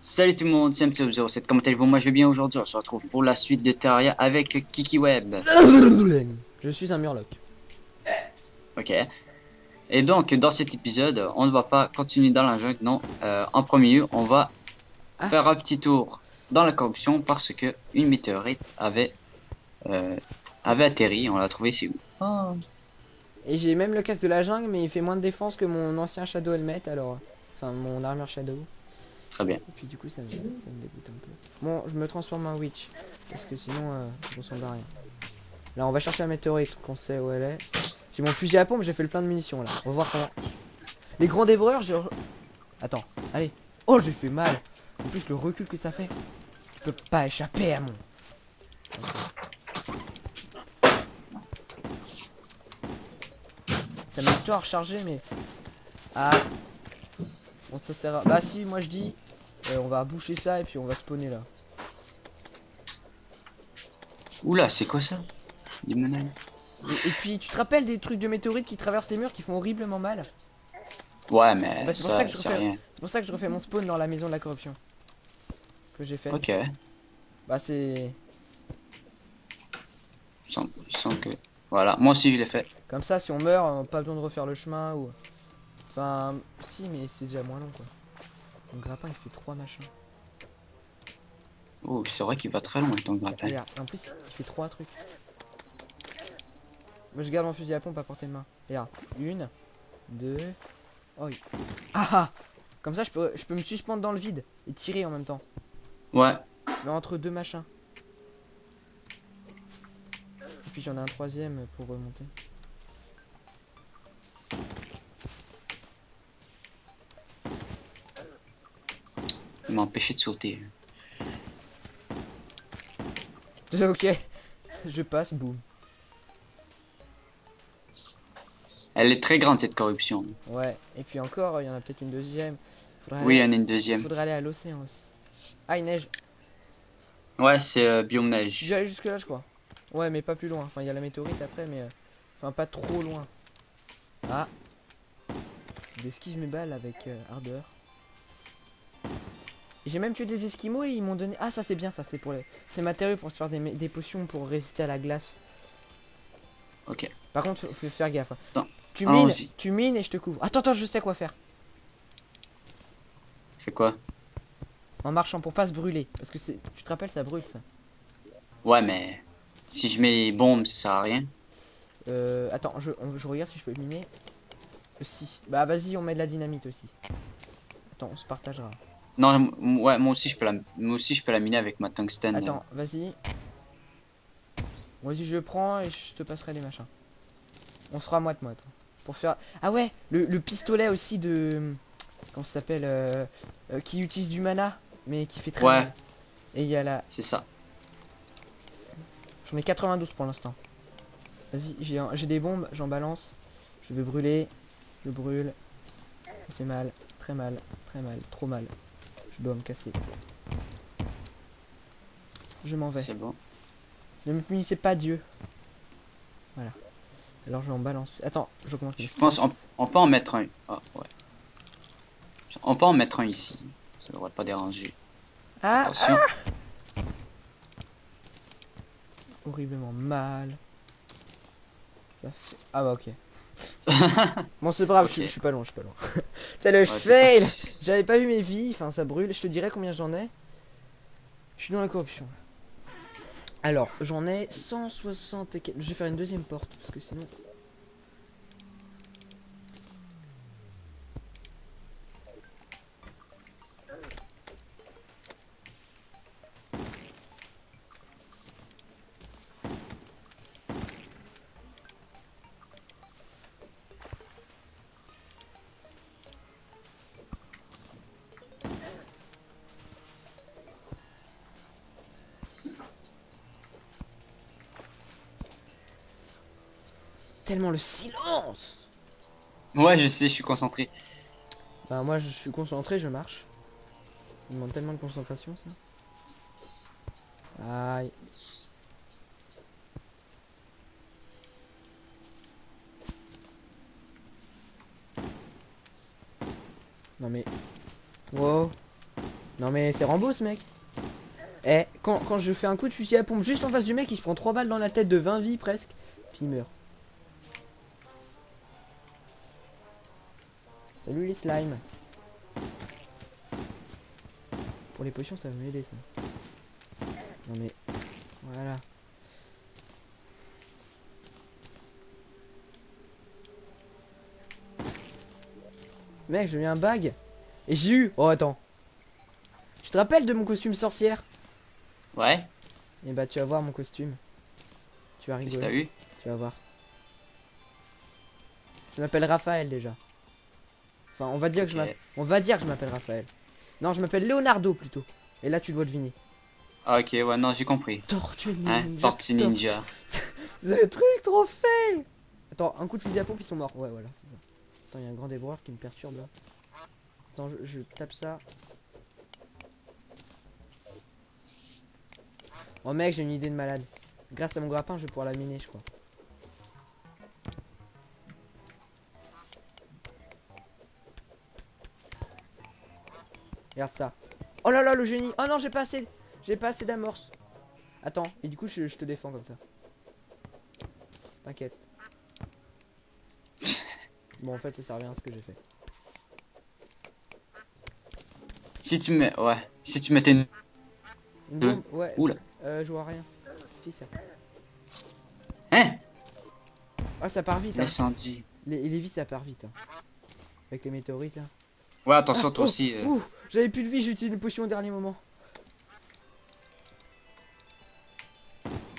Salut tout le monde, c'est MC07, comment allez-vous? Moi je vais bien aujourd'hui, on se retrouve pour la suite de Terraria avec KikiWeb. Je suis un murloc. Ok. Et donc dans cet épisode, on ne va pas continuer dans la jungle, non. En premier lieu, on va Ah, faire un petit tour dans la corruption parce que une météorite euh, avait atterri, on l'a trouvé ici. Oh. et j'ai même le casque de la jungle, mais il fait moins de défense que mon ancien Shadow Helmet, alors. Enfin, mon armure Shadow. Très bien. Et puis du coup, ça me dégoûte un peu. Bon, je me transforme en Witch. Parce que sinon, je ressemble à rien. Là, on va chercher la météorite, qu'on sait où elle est. J'ai mon fusil à pompe, j'ai fait le plein de munitions là. On va voir comment. Les grands dévoreurs, j'ai. Attends, allez. Oh, j'ai fait mal. En plus, le recul que ça fait. Tu peux pas échapper à mon. Ça met du temps à recharger, mais. Ah, bon, ça sert à. Bah, si, moi je dis. On va boucher ça et puis on va spawner là. Oula, c'est quoi ça? Des menaces. Et puis, tu te rappelles des trucs de météorites qui traversent les murs qui font horriblement mal? Ouais, Et mais bah, ça, c'est rien. c'est pour ça que je refais mon spawn dans la maison de la corruption. Que j'ai faite. Ok. Bah, c'est. Il semble que... Voilà, moi aussi je l'ai fait. Comme ça, si on meurt, pas besoin de refaire le chemin ou. Enfin, si, mais c'est déjà moins long quoi. Mon grappin il fait 3 machins. Oh, c'est vrai qu'il va très loin ton grappin. Regarde, en plus, il fait 3 trucs. Moi je garde mon fusil à pompe à portée de main. Regarde, 1, 2. Oh, oui. Ah ah. Comme ça, je peux me suspendre dans le vide et tirer en même temps. Ouais. Mais entre deux machins. Et puis j'en ai un troisième pour remonter. Il m'a empêché de sauter. Ok, je passe, boum. Elle est très grande cette corruption. Ouais, et puis encore, il y en a peut-être une deuxième. Oui, il y en a une deuxième. Faudrait aller à l'océan aussi. Ah, il neige. Ouais, c'est biome Je suis déjà neige. allé jusque là, je crois. Ouais, mais pas plus loin. Enfin, il y a la météorite après, mais. Enfin, pas trop loin. Ah, j'esquive mes balles avec ardeur. Et j'ai même tué des esquimaux et ils m'ont donné. Ah, ça c'est bien, ça c'est pour les. C'est matériaux pour se faire des potions pour résister à la glace. Ok. Par contre, faut faire gaffe. Attends, Tu mines, allons-y. tu mines et je te couvre. Attends, je sais quoi faire. Fais quoi? En marchant pour pas se brûler. Parce que c'est. Tu te rappelles, ça brûle ça. Ouais, mais si je mets les bombes, ça sert à rien. Attends, je regarde si je peux miner. Si. Bah vas-y, on met de la dynamite aussi. Attends, on se partagera. Non, ouais, moi aussi je peux la miner avec ma tungstène. Attends, vas-y. Vas-y, je prends et je te passerai les machins. On sera moite-moite. Pour faire. Ah ouais, le pistolet aussi de. Comment ça s'appelle qui utilise du mana, mais qui fait très Ouais, mal. Et il y a la. c'est ça. J'en ai 92 pour l'instant. Vas-y, j'ai des bombes, j'en balance. Je vais brûler. Je brûle. Ça fait mal. Très mal. Très mal. Trop mal. Je dois me casser. Je m'en vais. C'est bon. Ne me punissez pas, Dieu. Voilà. Alors je vais en balancer. Attends, j'augmente mes Je stats. pense on peut en mettre un. Ah, ouais. On peut en mettre un ici. Ça devrait pas déranger. Ah, Attention. horriblement mal. Ça fait. Ah bah ok. Bon c'est pas grave, Ok. je suis pas loin, je suis pas loin. C'est le Ouais, fail. J'avais pas vu mes vies, enfin ça brûle. Je te dirai combien j'en ai. Je suis dans la corruption. Alors, j'en ai 160 et quelques. Je vais faire une deuxième porte parce que sinon. Tellement le silence. Ouais, je sais, je suis concentré. Bah moi je suis concentré, je marche. Il demande tellement de concentration ça. Aïe. Non mais. Wow. Non mais c'est Rambo ce mec. Eh, quand je fais un coup de fusil à pompe juste en face du mec, il se prend 3 balles dans la tête de 20 vies presque. Puis il meurt. Salut les slimes. Pour les potions ça va m'aider ça. Non mais... Voilà. Mec, j'ai eu un bag. Et j'ai eu... Oh attends. Tu te rappelles de mon costume sorcière? Ouais, Et bah tu vas voir mon costume. Tu vas qu'est-ce que t'as rigoler. eu? Tu vas voir. Je m'appelle Raphaël déjà. Enfin, on va dire que Ok. on va dire que je m'appelle Raphaël. Non, je m'appelle Leonardo plutôt. Et là, tu dois deviner. Ah, ok, ouais, non, j'ai compris. Tortue Hein, ninja. Tortue Ninja. C'est le truc trop fail. Attends, un coup de fusil à pompe, ils sont morts. Ouais, voilà, c'est ça. Attends, il y a un grand débrouillard qui me perturbe là. Attends, je tape ça. Oh mec, j'ai une idée de malade. Grâce à mon grappin, je vais pouvoir la miner, je crois. Regarde ça. Oh là là, le génie. Oh non, j'ai pas assez. J'ai pas assez d'amorce. Attends, et du coup, je te défends comme ça. T'inquiète. Bon, en fait, ça sert à rien ce que j'ai fait. Si tu mets, ouais, si tu mettais une... Une Deux. bombe. Ouais. Oula. Je vois rien. Si, ça. Hein? Ah, ça part vite. Hein. L'incendie. Les vies, ça part vite. Hein. Avec les météorites. Hein. Ouais, attention, Ah, toi oh, aussi. ouh, j'avais plus de vie, j'ai utilisé une potion au dernier moment.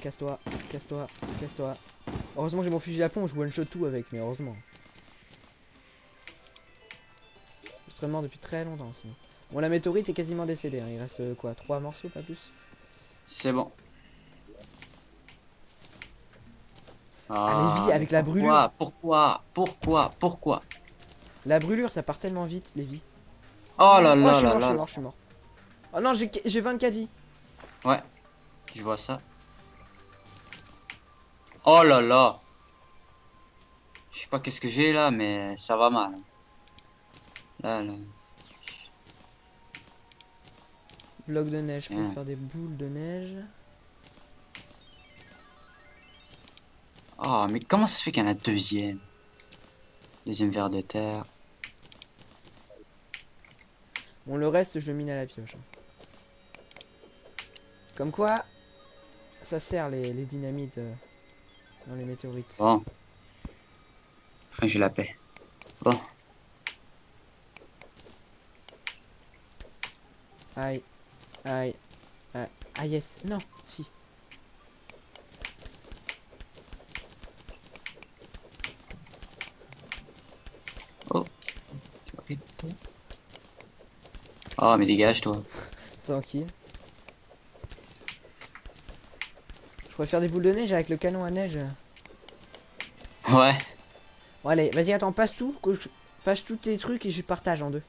Casse-toi, casse-toi, casse-toi. Heureusement j'ai mon fusil à pompe, je one shot tout avec, mais heureusement. Je serais mort depuis très longtemps sinon. Bon, la météorite est quasiment décédée, hein. Il reste quoi, 3 morceaux, pas plus. C'est bon. Ah, les vies avec la brûlure. Pourquoi? La brûlure, ça part tellement vite, les vies. Oh là Oh, là je suis là mort, je suis là. mort, je suis mort. Oh non, j'ai 24 vies. Ouais, je vois ça. Oh là là. Je sais pas qu'est-ce que j'ai là, mais ça va mal. Là. Bloc de neige, pour Tiens. faire des boules de neige. Oh, mais comment ça se fait qu'il y en a deuxième? Deuxième ver de terre. Bon, le reste, je le mine à la pioche. Hein. Comme quoi, ça sert les dynamites dans les météorites. Bon. Enfin, j'ai la paix. Bon. Aïe, aïe, aïe. Ah yes, non, si. Oh. Oh, mais dégage, toi. Tranquille. Je pourrais faire des boules de neige avec le canon à neige. Ouais. Bon allez, vas-y, attends, passe tout. Passe tous tes trucs et je partage en deux.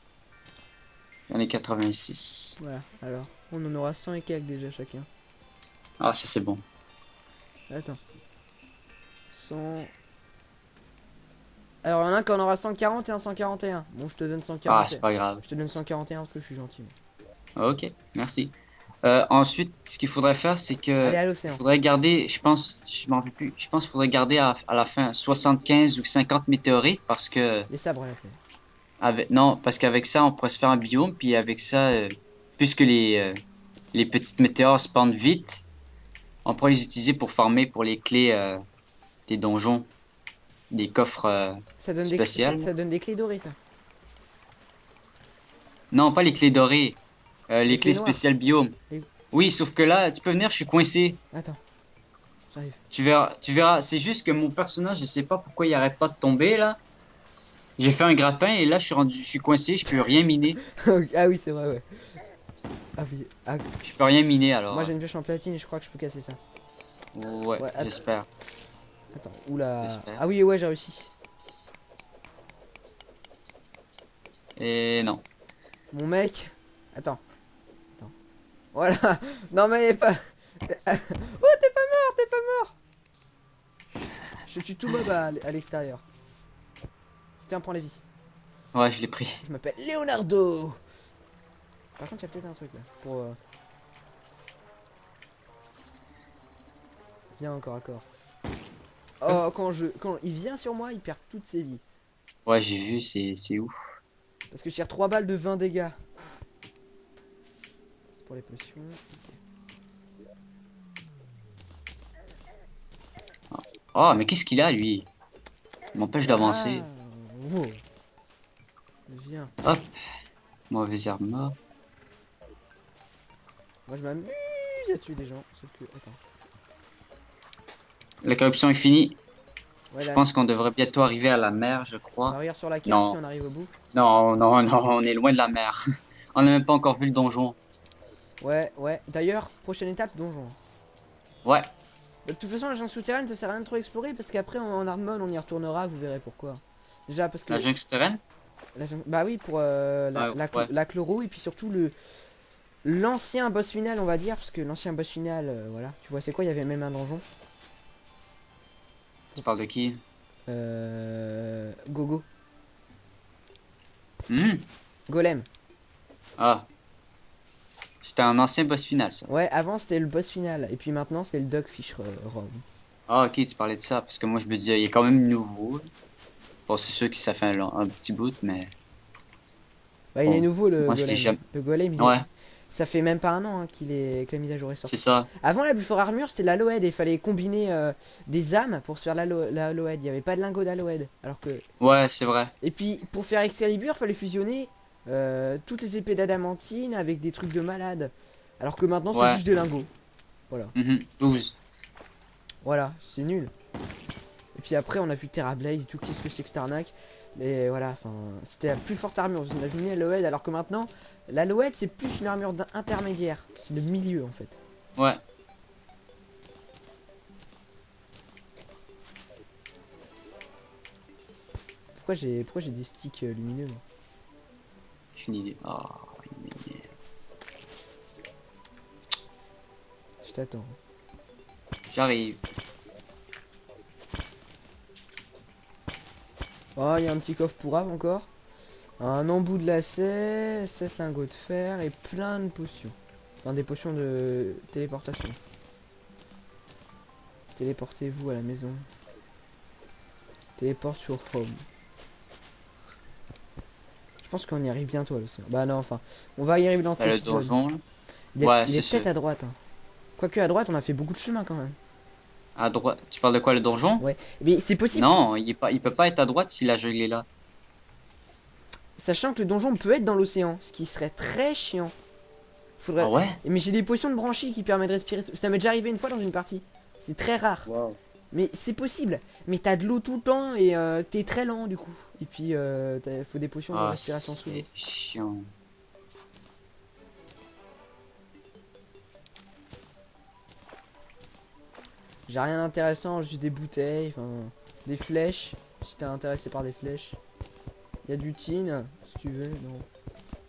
J'en ai 86. Voilà, alors. On en aura 100 et quelques déjà chacun. Ah, ça c'est bon. Attends. 100... Alors, il y en a un qui en aura 140 et un 141. Bon, je te donne Ah, 141. c'est pas grave. Je te donne 141 parce que je suis gentil. Ok, merci. Ensuite, ce qu'il faudrait faire, c'est que Allez, à il l'océan. faudrait garder, je pense, je m'en rappelle plus, je pense qu'il faudrait garder à la fin 75 ou 50 météorites parce que Les sabres, là, c'est... non, parce qu'avec ça, on pourrait se faire un biome, puis avec ça, puisque les petites météores spawnent vite, on pourrait les utiliser pour farmer pour les clés des donjons, des coffres Ça donne spéciaux. ça donne des clés dorées, ça. Non, pas les clés dorées, les Les clés clés noires. spéciales biome. Les- Oui, sauf que là, tu peux venir, je suis coincé. Attends. J'arrive. Tu verras, c'est juste que mon personnage, je sais pas pourquoi il arrête pas de tomber là. J'ai fait un grappin et là je suis coincé, je peux rien miner. Ah oui, c'est vrai, ouais. Ah oui. Ah, Je peux rien miner alors. moi, j'ai une pioche en platine et je crois que je peux casser ça. Ouais, Ouais, attends. j'espère. Attends, oula. J'espère. Ah oui, ouais, j'ai réussi. Et non. Mon mec. Attends. Attends. Voilà. Non, mais pas. Oh, t'es pas mort, t'es pas mort. Je tue tout mob à l'extérieur. Tiens, prends les vies. Ouais, je l'ai pris. Je m'appelle Leonardo. Par contre, il y a peut-être un truc là. Viens encore à corps. Oh, quand il vient sur moi, il perd toutes ses vies. Ouais, j'ai vu, c'est ouf. Parce que je tire 3 balles de 20 dégâts. C'est pour les potions. Oh, mais qu'est-ce qu'il a, lui? Il m'empêche d'avancer. Ah, wow. Viens. Hop. Mauvais arme. Moi je m'amuse à tuer des gens. Sauf que. Attends. La corruption est finie. Ouais, Je là, pense qu'on devrait bientôt arriver à la mer, je on crois. regarde sur la carte Non. si on arrive au bout. Non, non, non, on est loin de la mer. On n'a même pas encore vu le donjon. Ouais, ouais. D'ailleurs, prochaine étape, donjon. Ouais, De toute façon, la jungle souterraine, ça sert à rien de trop explorer parce qu'après en hard mode, on y retournera, vous verrez pourquoi. Déjà parce que. la jungle souterraine? Bah oui, pour Ouais. la chloro et puis surtout l'ancien boss final, on va dire, parce que l'ancien boss final, voilà. Tu vois, c'est quoi? Il y avait même un donjon. Tu parles de qui? Gogo. Hmm. Golem. Ah. C'était un ancien boss final, ça. Ouais, avant c'était le boss final, et puis maintenant c'est le Dogfish Rob. Ah, ok, tu parlais de ça, parce que moi, je me disais, il est quand même nouveau. Bon, c'est sûr que ça fait un petit bout, mais... Bah, il Bon, est nouveau le moi, je l'ai Golem. jamais... Le Golem, Ouais, ça fait même pas un an hein, que la mise à jour est c'est sortie. ça. Avant la Buffer Armure, c'était l'Aloed, et il fallait combiner des âmes pour se faire l'Aloed. Il n'y avait pas de lingot d'Aloed. Alors que. Ouais, c'est vrai. Et puis pour faire Excalibur, il fallait fusionner toutes les épées d'adamantine avec des trucs de malade. Alors que maintenant, c'est Ouais. juste des lingots. Voilà. 12. Voilà, c'est nul. Et puis après, on a vu Terrablade et tout. Qu'est-ce que c'est que Starnak? Et voilà, enfin, c'était la plus forte armure. On a vu l'Aloed, alors que maintenant, l'Aloed, c'est plus une armure intermédiaire. C'est le milieu en fait. Ouais. Pourquoi j'ai des sticks lumineux moi? J'ai une idée. Oh, une idée. Je t'attends. J'arrive. Oh, il y a un petit coffre pour Ave encore. Un embout de lacet, 7 lingots de fer et plein de potions. Enfin, des potions de téléportation. Téléportez-vous à la maison. Téléporte sur home. Je pense qu'on y arrive bientôt à l'océan. Bah non, enfin, on va y arriver dans cet Le épisode. donjon, là. Il est, Ouais, il est c'est peut-être sûr. à droite. Hein. Quoique à droite, on a fait beaucoup de chemin quand même. À droite. Tu parles de quoi, le donjon? Ouais, mais c'est possible. Non, il peut pas être à droite si la jungle est là. Sachant que le donjon peut être dans l'océan, ce qui serait très chiant. Faudrait. Ah ouais? Mais j'ai des potions de branchies qui permettent de respirer. Ça m'est déjà arrivé une fois dans une partie. C'est très rare. Wow. Mais c'est possible. Mais t'as de l'eau tout le temps et t'es très lent du coup. Et puis faut des potions de Ah, respiration sous l'eau. c'est chiant. J'ai rien d'intéressant, juste des bouteilles, enfin des flèches. Si t'es intéressé par des flèches. Il y a du tin, si tu veux. Non.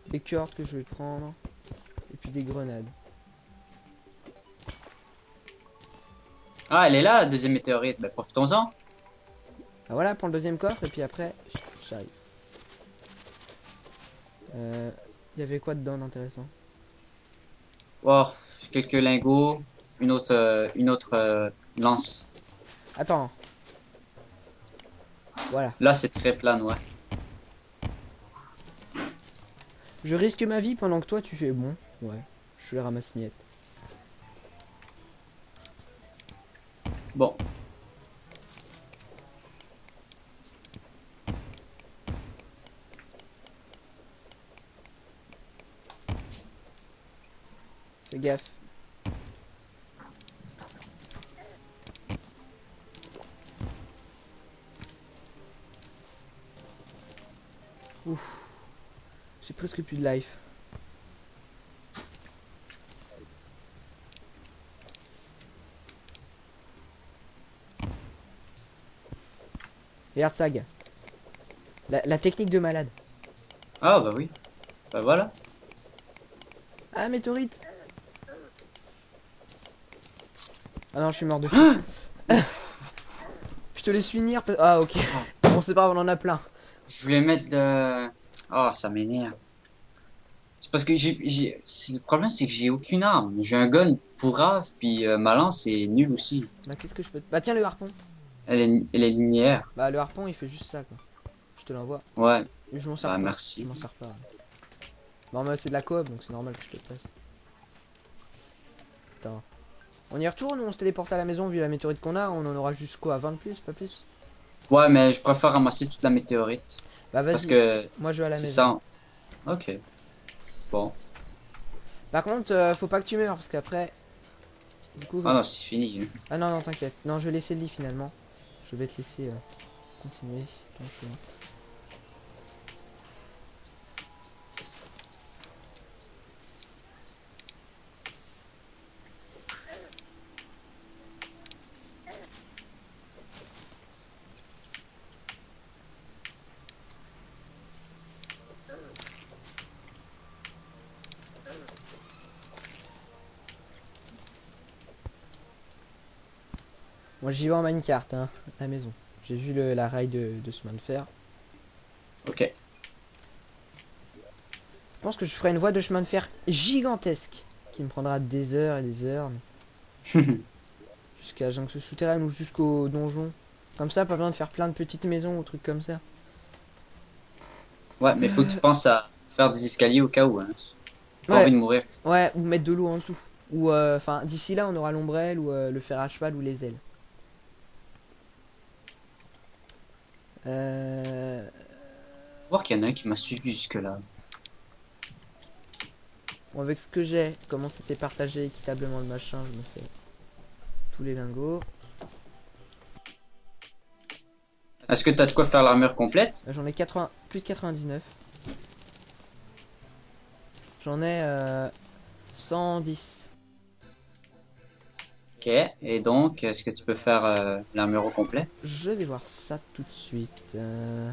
Des cordes que je vais prendre. Et puis des grenades. Ah, elle est là, la deuxième météorite. Bah, profitons-en. Ah voilà, prends le deuxième coffre et puis après, j'arrive. Il y avait quoi dedans d'intéressant? Oh, quelques lingots. Une autre lance. Attends. Voilà. Là, c'est très plane, ouais. Je risque ma vie pendant que toi tu fais bon. Ouais. Je les ramasse miette. Bon. Fais gaffe. Ouf. J'ai presque plus de life. Regarde ça, gars. La technique de malade. Ah, bah oui. Bah voilà. Ah, météorite. Ah non, je suis mort de fou. Je te laisse finir. Ah, ok. Bon, c'est pas grave, on en a plein. Je voulais mettre le... Oh, ça m'énerve. C'est parce que le problème, c'est que j'ai aucune arme. J'ai un gun pourrave, puis ma lance est nulle aussi. Bah, qu'est-ce que je peux. Bah, tiens, le harpon. Elle est linéaire. Bah, le harpon, il fait juste ça, quoi. Je te l'envoie. Ouais, Je m'en sers bah pas. Je merci. m'en sers pas. Bon, mais c'est de la coop, donc c'est normal que je te le passe. Attends. On y retourne ou on se téléporte à la maison vu la météorite qu'on a? On en aura jusqu'à 20 de plus, pas plus? Ouais, mais je préfère ramasser toute la météorite. Bah, Parce vas-y. que Moi, je vais à la c'est maison. ça. Ok, bon. Par contre, faut pas que tu meurs parce qu'après. Du coup. Ah non, c'est fini. Ah non, non, t'inquiète. Non, je vais laisser le lit finalement. Je vais te laisser continuer ton chemin. Moi, j'y vais en minecart, hein, à la maison. J'ai vu la rail de chemin de fer. Ok. Je pense que je ferai une voie de chemin de fer gigantesque qui me prendra des heures et des heures. Jusqu'à la jonction souterraine ou jusqu'au donjon. Comme ça, pas besoin de faire plein de petites maisons ou trucs comme ça. Ouais, mais faut que tu penses à faire des escaliers au cas où. Hein. Pas Ouais, envie de mourir. ouais, ou mettre de l'eau en dessous. Ou enfin, d'ici là, on aura l'ombrelle ou le fer à cheval ou les ailes. Euh... Voir qu'il y en a un qui m'a suivi jusque-là. Bon, avec ce que j'ai, comment c'était partagé équitablement le machin, je me fais tous les lingots. Est-ce que t'as de quoi faire l'armure complète? J'en ai 80, plus de 99. J'en ai 110. Ok, et donc, est-ce que tu peux faire l'armure au complet? Je vais voir ça tout de suite. Euh,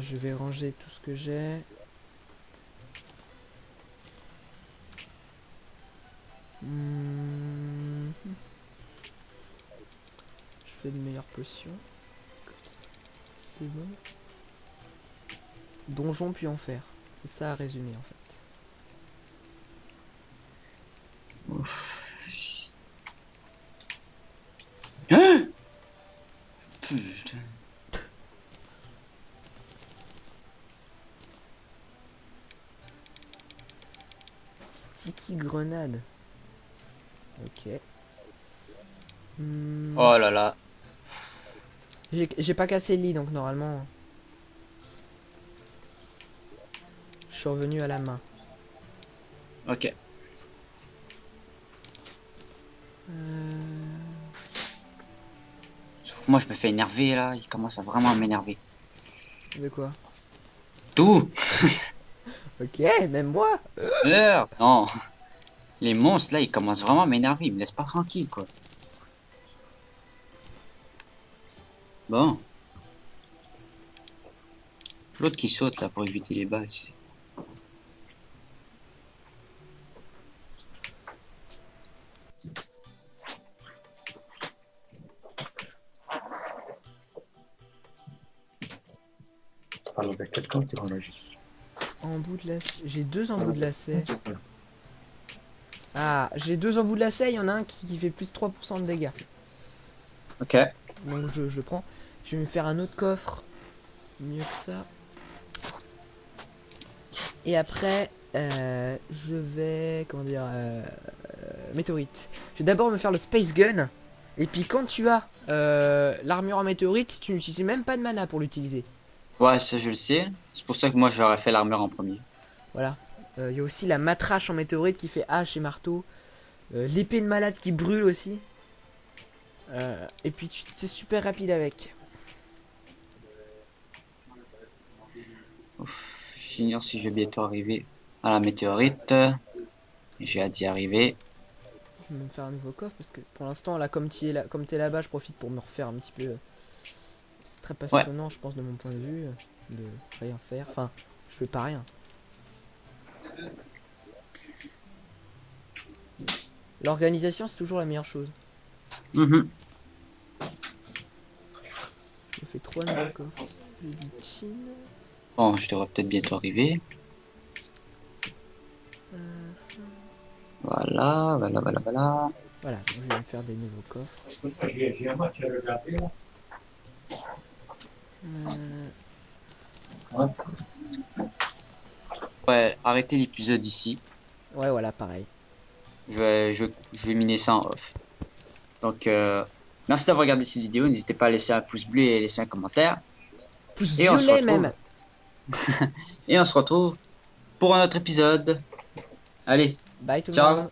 je vais ranger tout ce que j'ai. Hmm. Je fais de meilleures potions. C'est bon. Donjon puis enfer. C'est ça à résumer en fait. Hein. Putain. Sticky grenade. Ok. Hmm. Oh là là. J'ai pas cassé le lit donc normalement. Je suis revenu à la main. Ok. Moi, je me fais énerver là. Il commence à vraiment m'énerver. De quoi? Tout. Ok, même moi. Non. Les monstres là, ils commencent vraiment à m'énerver. Ils me laissent pas tranquille quoi. Bon. L'autre qui saute là pour éviter les balles. Tu parles avec quelqu'un qui enregistre. Embout de lacet. J'ai deux embouts de lacet. Ah, j'ai deux embouts de lacet. Il y en a un qui fait plus 3% de dégâts. Ok. Donc je le prends. Je vais me faire un autre coffre. Mieux que ça. Et après, je vais... Comment dire météorite. Je vais d'abord me faire le Space Gun. Et puis quand tu as l'armure en météorite, tu n'utilises même pas de mana pour l'utiliser. Ouais, ça je le sais. C'est pour ça que moi j'aurais fait l'armure en premier. Voilà. Il y a aussi la matrache en météorite qui fait hache et marteau. L'épée de malade qui brûle aussi. Et puis c'est super rapide avec. J'ignore si je vais bientôt arriver à la météorite. J'ai hâte d'y arriver. Je vais me faire un nouveau coffre parce que pour l'instant là comme tu es là, comme t'es là-bas, je profite pour me refaire un petit peu. C'est très passionnant, je pense, de mon point de vue, de rien faire. Enfin, je fais pas rien. L'organisation, c'est toujours la meilleure chose. Mhm. Je fais 3 nouveaux coffres. J'ai du tin. Bon, je devrais peut-être bientôt arriver. Euh, Voilà, voilà, voilà, voilà. Voilà, donc je vais me faire des nouveaux coffres. J'ai un match à regarder là. Euh, Ouais. Ouais, arrêtez l'épisode ici. Ouais, voilà, pareil. Je vais miner ça en off. Donc, merci d'avoir regardé cette vidéo. N'hésitez pas à laisser un pouce bleu et laisser un commentaire. Plus Et on se violet retrouve. même. Et on se retrouve pour un autre épisode. Allez, Bye tout le ciao. monde.